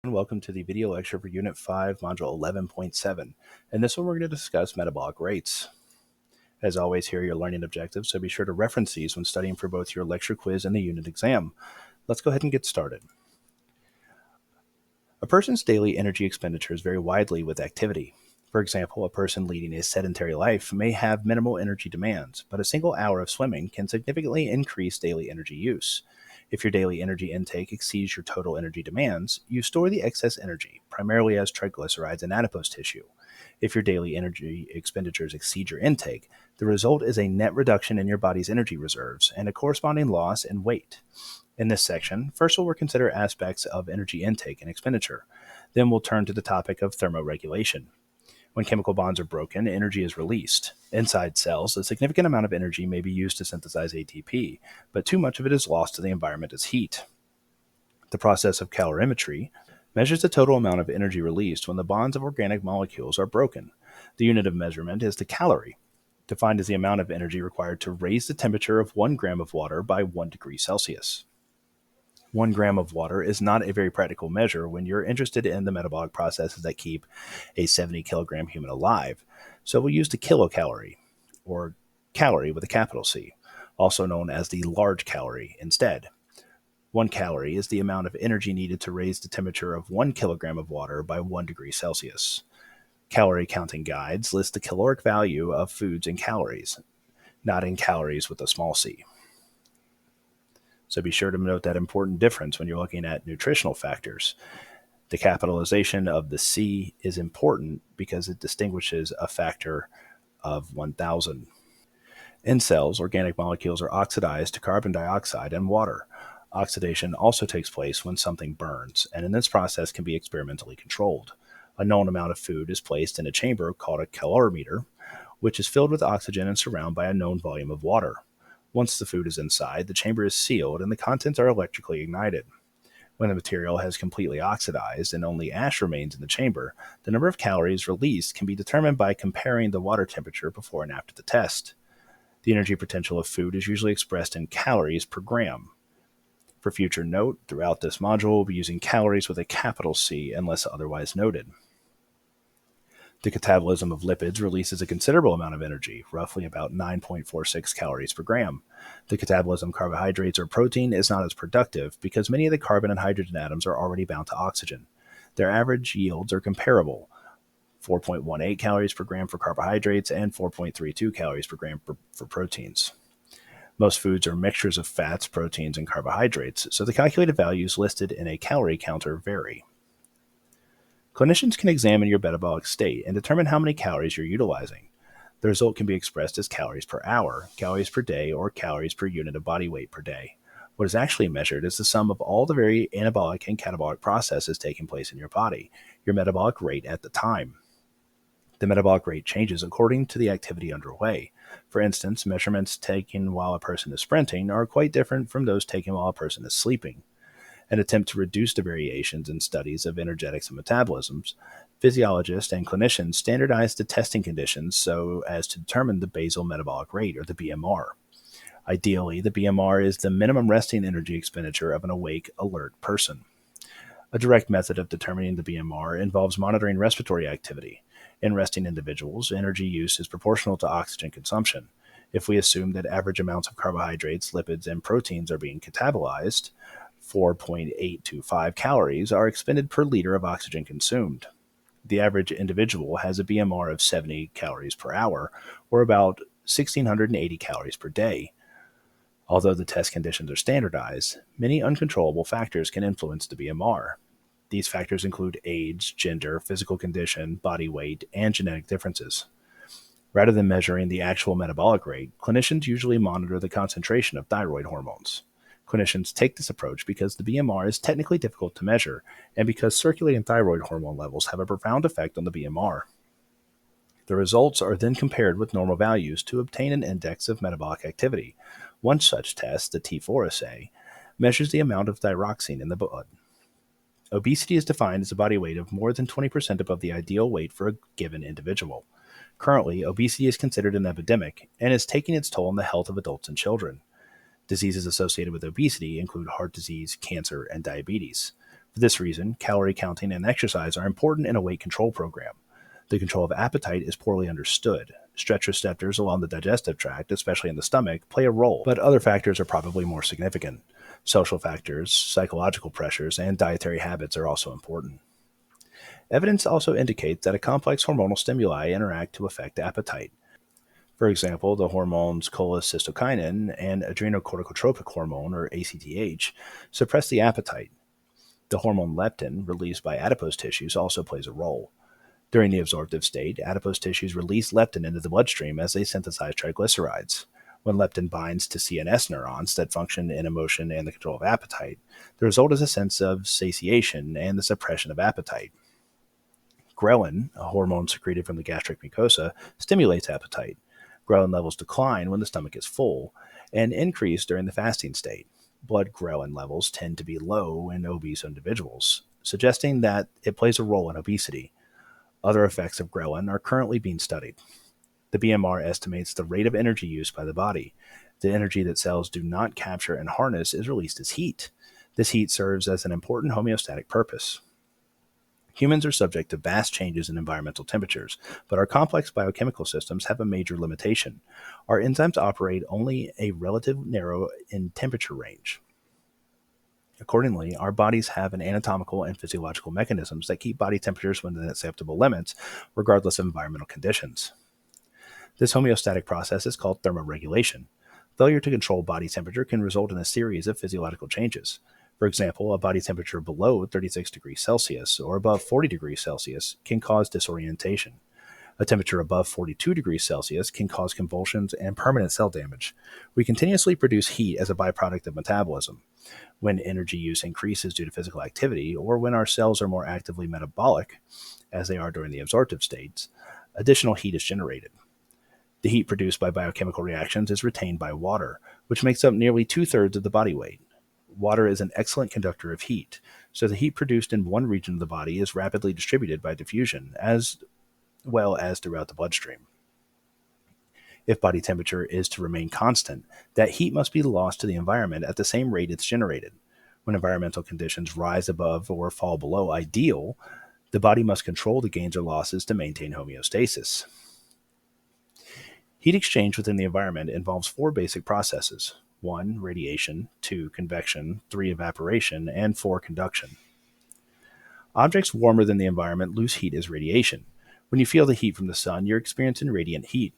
And welcome to the video lecture for Unit 5, Module 11.7. In this one, we're going to discuss metabolic rates. As always, here are your learning objectives, so be sure to reference these when studying for both your lecture quiz and the unit exam. Let's go ahead and get started. A person's daily energy expenditures vary widely with activity. For example, a person leading a sedentary life may have minimal energy demands, but a single hour of swimming can significantly increase daily energy use. If your daily energy intake exceeds your total energy demands, you store the excess energy, primarily as triglycerides and adipose tissue. If your daily energy expenditures exceed your intake, the result is a net reduction in your body's energy reserves and a corresponding loss in weight. In this section, first we'll consider aspects of energy intake and expenditure. Then we'll turn to the topic of thermoregulation. When chemical bonds are broken, energy is released. Inside cells, a significant amount of energy may be used to synthesize ATP, but too much of it is lost to the environment as heat. The process of calorimetry measures the total amount of energy released when the bonds of organic molecules are broken. The unit of measurement is the calorie, defined as the amount of energy required to raise the temperature of 1 gram of water by 1 degree Celsius. 1 gram of water is not a very practical measure when you're interested in the metabolic processes that keep a 70 kilogram human alive. So we'll use the kilocalorie, or calorie with a capital C, also known as the large calorie instead. 1 calorie is the amount of energy needed to raise the temperature of 1 kilogram of water by 1 degree Celsius. Calorie counting guides list the caloric value of foods in calories, not in calories with a small c. So be sure to note that important difference when you're looking at nutritional factors. The capitalization of the C is important because it distinguishes a factor of 1,000. In cells, organic molecules are oxidized to carbon dioxide and water. Oxidation also takes place when something burns, and in this process can be experimentally controlled. A known amount of food is placed in a chamber called a calorimeter, which is filled with oxygen and surrounded by a known volume of water. Once the food is inside, the chamber is sealed and the contents are electrically ignited. When the material has completely oxidized and only ash remains in the chamber, the number of calories released can be determined by comparing the water temperature before and after the test. The energy potential of food is usually expressed in calories per gram. For future note, throughout this module, we'll be using calories with a capital C unless otherwise noted. The catabolism of lipids releases a considerable amount of energy, roughly about 9.46 calories per gram. The catabolism of carbohydrates or protein is not as productive because many of the carbon and hydrogen atoms are already bound to oxygen. Their average yields are comparable, 4.18 calories per gram for carbohydrates and 4.32 calories per gram for proteins. Most foods are mixtures of fats, proteins, and carbohydrates, so the calculated values listed in a calorie counter vary. Clinicians can examine your metabolic state and determine how many calories you're utilizing. The result can be expressed as calories per hour, calories per day, or calories per unit of body weight per day. What is actually measured is the sum of all the very anabolic and catabolic processes taking place in your body, your metabolic rate at the time. The metabolic rate changes according to the activity underway. For instance, measurements taken while a person is sprinting are quite different from those taken while a person is sleeping. An attempt to reduce the variations in studies of energetics and metabolisms, physiologists and clinicians standardized the testing conditions so as to determine the basal metabolic rate, or the BMR. Ideally, the BMR is the minimum resting energy expenditure of an awake, alert person. A direct method of determining the BMR involves monitoring respiratory activity. In resting individuals, energy use is proportional to oxygen consumption. If we assume that average amounts of carbohydrates, lipids, and proteins are being catabolized, 4.825 calories are expended per liter of oxygen consumed. The average individual has a BMR of 70 calories per hour, or about 1,680 calories per day. Although the test conditions are standardized, many uncontrollable factors can influence the BMR. These factors include age, gender, physical condition, body weight, and genetic differences. Rather than measuring the actual metabolic rate, clinicians usually monitor the concentration of thyroid hormones. Clinicians take this approach because the BMR is technically difficult to measure and because circulating thyroid hormone levels have a profound effect on the BMR. The results are then compared with normal values to obtain an index of metabolic activity. One such test, the T4 assay, measures the amount of thyroxine in the blood. Obesity is defined as a body weight of more than 20% above the ideal weight for a given individual. Currently, obesity is considered an epidemic and is taking its toll on the health of adults and children. Diseases associated with obesity include heart disease, cancer, and diabetes. For this reason, calorie counting and exercise are important in a weight control program. The control of appetite is poorly understood. Stretch receptors along the digestive tract, especially in the stomach, play a role, but other factors are probably more significant. Social factors, psychological pressures, and dietary habits are also important. Evidence also indicates that a complex hormonal stimuli interact to affect appetite. For example, the hormones cholecystokinin and adrenocorticotropic hormone, or ACTH, suppress the appetite. The hormone leptin, released by adipose tissues, also plays a role. During the absorptive state, adipose tissues release leptin into the bloodstream as they synthesize triglycerides. When leptin binds to CNS neurons that function in emotion and the control of appetite, the result is a sense of satiation and the suppression of appetite. Ghrelin, a hormone secreted from the gastric mucosa, stimulates appetite. Ghrelin levels decline when the stomach is full and increase during the fasting state. Blood ghrelin levels tend to be low in obese individuals, suggesting that it plays a role in obesity. Other effects of ghrelin are currently being studied. The BMR estimates the rate of energy use by the body. The energy that cells do not capture and harness is released as heat. This heat serves as an important homeostatic purpose. Humans are subject to vast changes in environmental temperatures, but our complex biochemical systems have a major limitation. Our enzymes operate only a relative narrow in temperature range. Accordingly, our bodies have an anatomical and physiological mechanisms that keep body temperatures within acceptable limits, regardless of environmental conditions. This homeostatic process is called thermoregulation. Failure to control body temperature can result in a series of physiological changes. For example, a body temperature below 36 degrees Celsius or above 40 degrees Celsius can cause disorientation. A temperature above 42 degrees Celsius can cause convulsions and permanent cell damage. We continuously produce heat as a byproduct of metabolism. When energy use increases due to physical activity, or when our cells are more actively metabolic, as they are during the absorptive states, additional heat is generated. The heat produced by biochemical reactions is retained by water, which makes up nearly 2/3 of the body weight. Water is an excellent conductor of heat, so the heat produced in one region of the body is rapidly distributed by diffusion, as well as throughout the bloodstream. If body temperature is to remain constant, that heat must be lost to the environment at the same rate it's generated. When environmental conditions rise above or fall below ideal, the body must control the gains or losses to maintain homeostasis. Heat exchange within the environment involves four basic processes: 1. Radiation, 2. Convection, 3. Evaporation, and 4. Conduction. Objects warmer than the environment lose heat as radiation. When you feel the heat from the sun, you're experiencing radiant heat.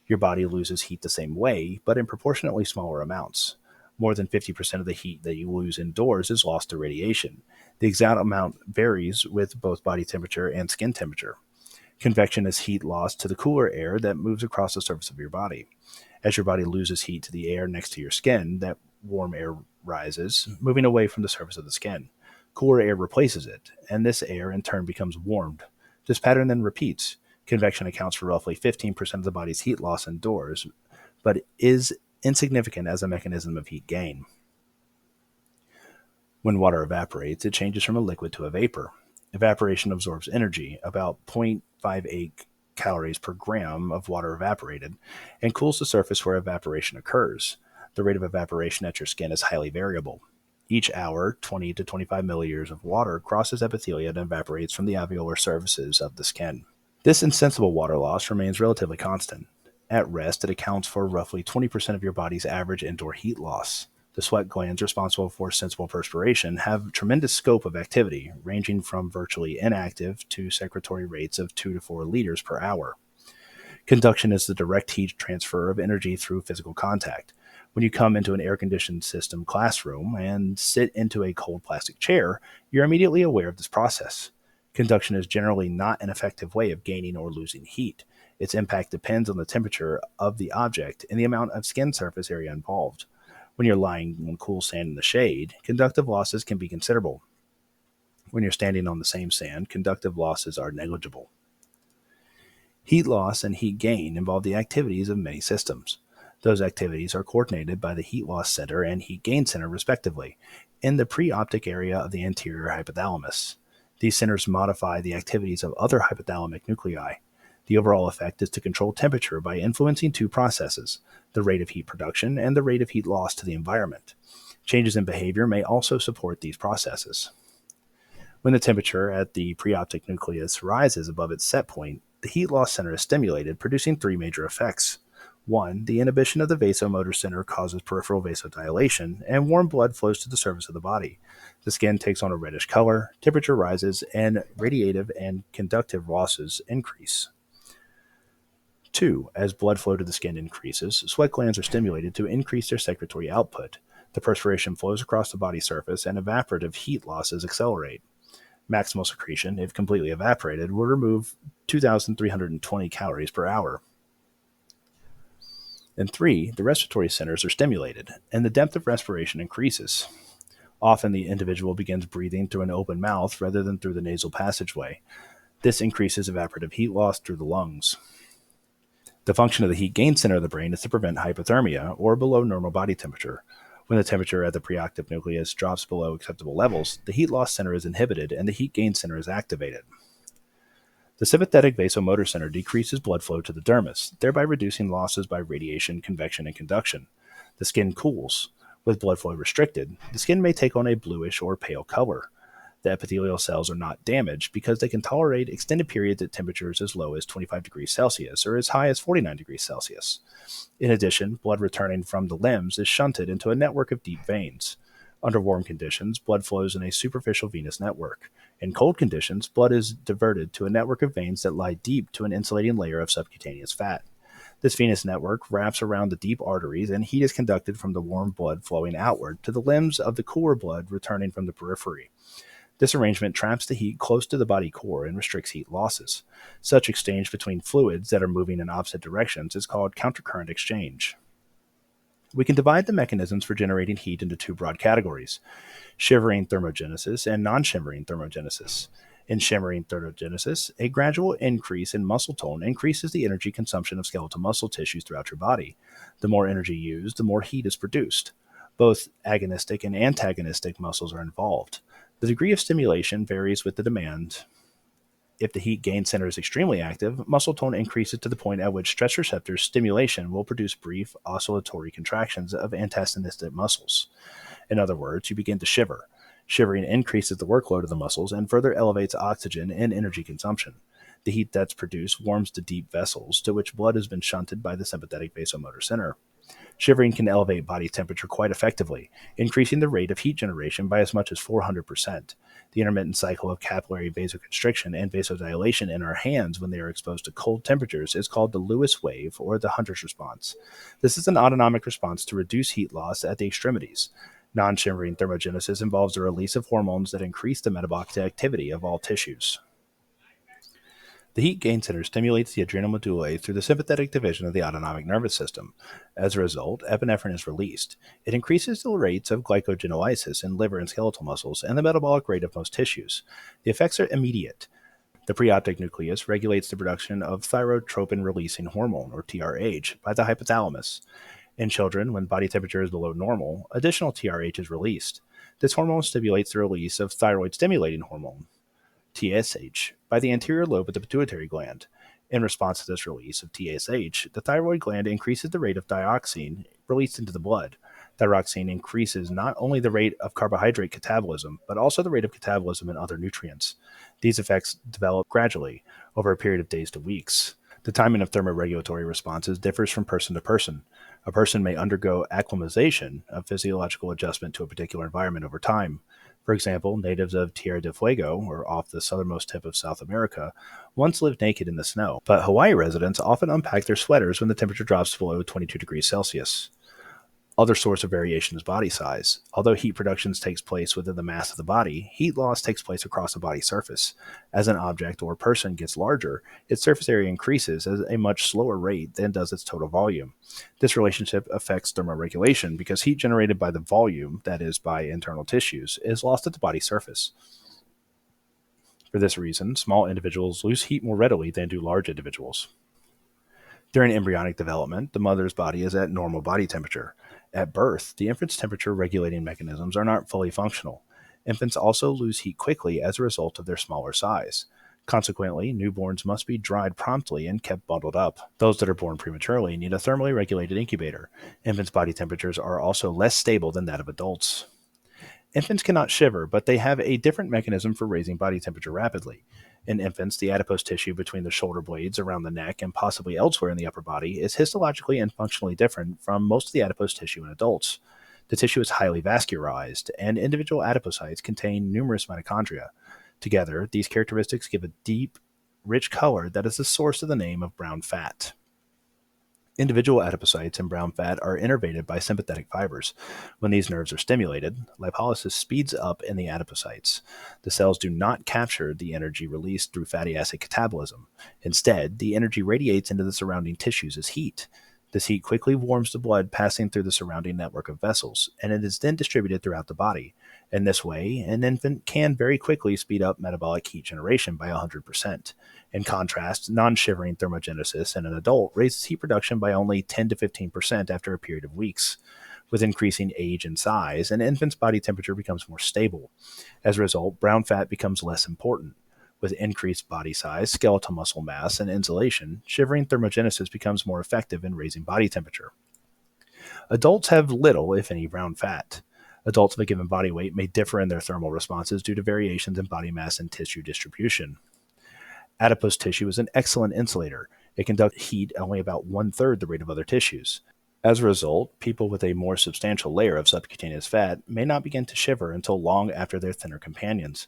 Your body loses heat the same way, but in proportionately smaller amounts. More than 50% of the heat that you lose indoors is lost to radiation. The exact amount varies with both body temperature and skin temperature. Convection is heat lost to the cooler air that moves across the surface of your body. As your body loses heat to the air next to your skin, that warm air rises, moving away from the surface of the skin. Cooler air replaces it, and this air in turn becomes warmed. This pattern then repeats. Convection accounts for roughly 15% of the body's heat loss indoors, but is insignificant as a mechanism of heat gain. When water evaporates, it changes from a liquid to a vapor. Evaporation absorbs energy, about 0.58 calories per gram of water evaporated, and cools the surface where evaporation occurs. The rate of evaporation at your skin is highly variable. Each hour, 20 to 25 milliliters of water crosses epithelia and evaporates from the alveolar surfaces of the skin. This insensible water loss remains relatively constant. At rest, it accounts for roughly 20% of your body's average indoor heat loss. The sweat glands responsible for sensible perspiration have tremendous scope of activity, ranging from virtually inactive to secretory rates of 2 to 4 liters per hour. Conduction is the direct heat transfer of energy through physical contact. When you come into an air-conditioned system classroom and sit into a cold plastic chair, you're immediately aware of this process. Conduction is generally not an effective way of gaining or losing heat. Its impact depends on the temperature of the object and the amount of skin surface area involved. When you're lying on cool sand in the shade, conductive losses can be considerable. When you're standing on the same sand, conductive losses are negligible. Heat loss and heat gain involve the activities of many systems. Those activities are coordinated by the heat loss center and heat gain center, respectively, in the preoptic area of the anterior hypothalamus. These centers modify the activities of other hypothalamic nuclei. The overall effect is to control temperature by influencing two processes: the rate of heat production and the rate of heat loss to the environment. Changes in behavior may also support these processes. When the temperature at the preoptic nucleus rises above its set point, the heat loss center is stimulated, producing three major effects. One, the inhibition of the vasomotor center causes peripheral vasodilation, and warm blood flows to the surface of the body. The skin takes on a reddish color, temperature rises, and radiative and conductive losses increase. Two, as blood flow to the skin increases, sweat glands are stimulated to increase their secretory output. The perspiration flows across the body surface, and evaporative heat losses accelerate. Maximal secretion, if completely evaporated, will remove 2,320 calories per hour. And three, the respiratory centers are stimulated, and the depth of respiration increases. Often the individual begins breathing through an open mouth rather than through the nasal passageway. This increases evaporative heat loss through the lungs. The function of the heat gain center of the brain is to prevent hypothermia, or below normal body temperature. When the temperature at the preoctave nucleus drops below acceptable levels, the heat loss center is inhibited and the heat gain center is activated. The sympathetic vasomotor center decreases blood flow to the dermis, thereby reducing losses by radiation, convection, and conduction. The skin cools. With blood flow restricted, the skin may take on a bluish or pale color. The epithelial cells are not damaged because they can tolerate extended periods at temperatures as low as 25 degrees Celsius or as high as 49 degrees Celsius. In addition, blood returning from the limbs is shunted into a network of deep veins. Under warm conditions, blood flows in a superficial venous network. In cold conditions, blood is diverted to a network of veins that lie deep to an insulating layer of subcutaneous fat. This venous network wraps around the deep arteries, and heat is conducted from the warm blood flowing outward to the limbs of the cooler blood returning from the periphery. This arrangement traps the heat close to the body core and restricts heat losses. Such exchange between fluids that are moving in opposite directions is called countercurrent exchange. We can divide the mechanisms for generating heat into two broad categories: shivering thermogenesis and non-shivering thermogenesis. In shivering thermogenesis, a gradual increase in muscle tone increases the energy consumption of skeletal muscle tissues throughout your body. The more energy used, the more heat is produced. Both agonistic and antagonistic muscles are involved. The degree of stimulation varies with the demand. If the heat gain center is extremely active, muscle tone increases to the point at which stress receptor stimulation will produce brief oscillatory contractions of antagonistic muscles. In other words, you begin to shiver. Shivering increases the workload of the muscles and further elevates oxygen and energy consumption. The heat that's produced warms the deep vessels to which blood has been shunted by the sympathetic vasomotor center. Shivering can elevate body temperature quite effectively, increasing the rate of heat generation by as much as 400%. The intermittent cycle of capillary vasoconstriction and vasodilation in our hands when they are exposed to cold temperatures is called the Lewis wave or the Hunter's response. This is an autonomic response to reduce heat loss at the extremities. Non-shivering thermogenesis involves the release of hormones that increase the metabolic activity of all tissues. The heat gain center stimulates the adrenal medullae through the sympathetic division of the autonomic nervous system. As a result, epinephrine is released. It increases the rates of glycogenolysis in liver and skeletal muscles and the metabolic rate of most tissues. The effects are immediate. The preoptic nucleus regulates the production of thyrotropin-releasing hormone, or TRH, by the hypothalamus. In children, when body temperature is below normal, additional TRH is released. This hormone stimulates the release of thyroid-stimulating hormone, TSH, by the anterior lobe of the pituitary gland. In response to this release of TSH, the thyroid gland increases the rate of thyroxine released into the blood. Thyroxine increases not only the rate of carbohydrate catabolism, but also the rate of catabolism in other nutrients. These effects develop gradually over a period of days to weeks. The timing of thermoregulatory responses differs from person to person. A person may undergo acclimatization, a physiological adjustment to a particular environment over time. For example, natives of Tierra del Fuego, or off the southernmost tip of South America, once lived naked in the snow, but Hawaii residents often unpack their sweaters when the temperature drops below 22 degrees Celsius. Other source of variation is body size. Although heat production takes place within the mass of the body, heat loss takes place across the body surface. As an object or person gets larger, its surface area increases at a much slower rate than does its total volume. This relationship affects thermoregulation because heat generated by the volume, that is, by internal tissues, is lost at the body surface. For this reason, small individuals lose heat more readily than do large individuals. During embryonic development, the mother's body is at normal body temperature. At birth, the infant's temperature regulating mechanisms are not fully functional. Infants also lose heat quickly as a result of their smaller size. Consequently, newborns must be dried promptly and kept bundled up. Those that are born prematurely need a thermally regulated incubator. Infants' body temperatures are also less stable than that of adults. Infants cannot shiver, but they have a different mechanism for raising body temperature rapidly. In infants, the adipose tissue between the shoulder blades, around the neck, and possibly elsewhere in the upper body is histologically and functionally different from most of the adipose tissue in adults. The tissue is highly vascularized, and individual adipocytes contain numerous mitochondria. Together, these characteristics give a deep, rich color that is the source of the name of brown fat. Individual adipocytes and brown fat are innervated by sympathetic fibers. When these nerves are stimulated, lipolysis speeds up in the adipocytes. The cells do not capture the energy released through fatty acid catabolism. Instead, the energy radiates into the surrounding tissues as heat. This heat quickly warms the blood passing through the surrounding network of vessels, and it is then distributed throughout the body. In this way, an infant can very quickly speed up metabolic heat generation by 100%. In contrast, non-shivering thermogenesis in an adult raises heat production by only 10 to 15% after a period of weeks. With increasing age and size, an infant's body temperature becomes more stable. As a result, brown fat becomes less important. With increased body size, skeletal muscle mass, and insulation, shivering thermogenesis becomes more effective in raising body temperature. Adults have little, if any, brown fat. Adults of a given body weight may differ in their thermal responses due to variations in body mass and tissue distribution. Adipose tissue is an excellent insulator. It conducts heat only about one-third the rate of other tissues. As a result, people with a more substantial layer of subcutaneous fat may not begin to shiver until long after their thinner companions.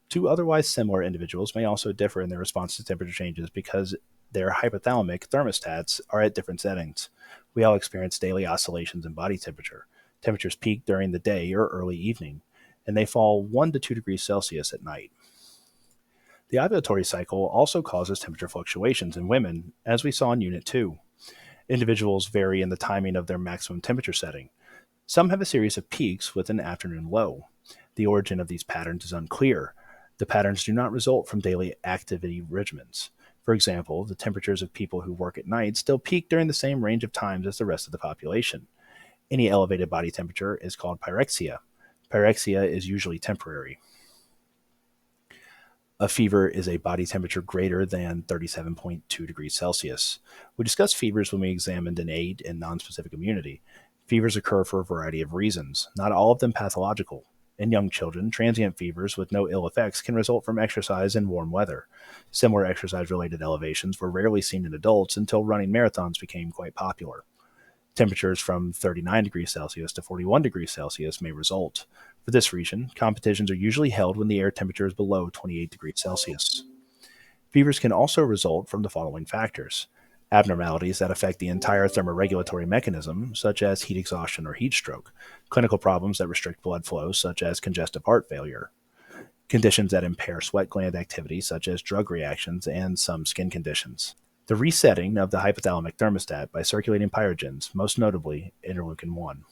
Two otherwise similar individuals may also differ in their response to temperature changes because their hypothalamic thermostats are at different settings. We all experience daily oscillations in body temperature. Temperatures peak during the day or early evening, and they fall 1 to 2 degrees Celsius at night. The ovulatory cycle also causes temperature fluctuations in women, as we saw in Unit 2. Individuals vary in the timing of their maximum temperature setting. Some have a series of peaks with an afternoon low. The origin of these patterns is unclear. The patterns do not result from daily activity regimens. For example, the temperatures of people who work at night still peak during the same range of times as the rest of the population. Any elevated body temperature is called pyrexia. Pyrexia is usually temporary. A fever is a body temperature greater than 37.2 degrees Celsius. We discussed fevers when we examined innate and nonspecific immunity. Fevers occur for a variety of reasons, not all of them pathological. In young children, transient fevers with no ill effects can result from exercise in warm weather. Similar exercise-related elevations were rarely seen in adults until running marathons became quite popular. Temperatures from 39 degrees Celsius to 41 degrees Celsius may result. For this reason, competitions are usually held when the air temperature is below 28 degrees Celsius. Fevers can also result from the following factors: abnormalities that affect the entire thermoregulatory mechanism, such as heat exhaustion or heat stroke; clinical problems that restrict blood flow, such as congestive heart failure; conditions that impair sweat gland activity, such as drug reactions and some skin conditions; the resetting of the hypothalamic thermostat by circulating pyrogens, most notably interleukin-1.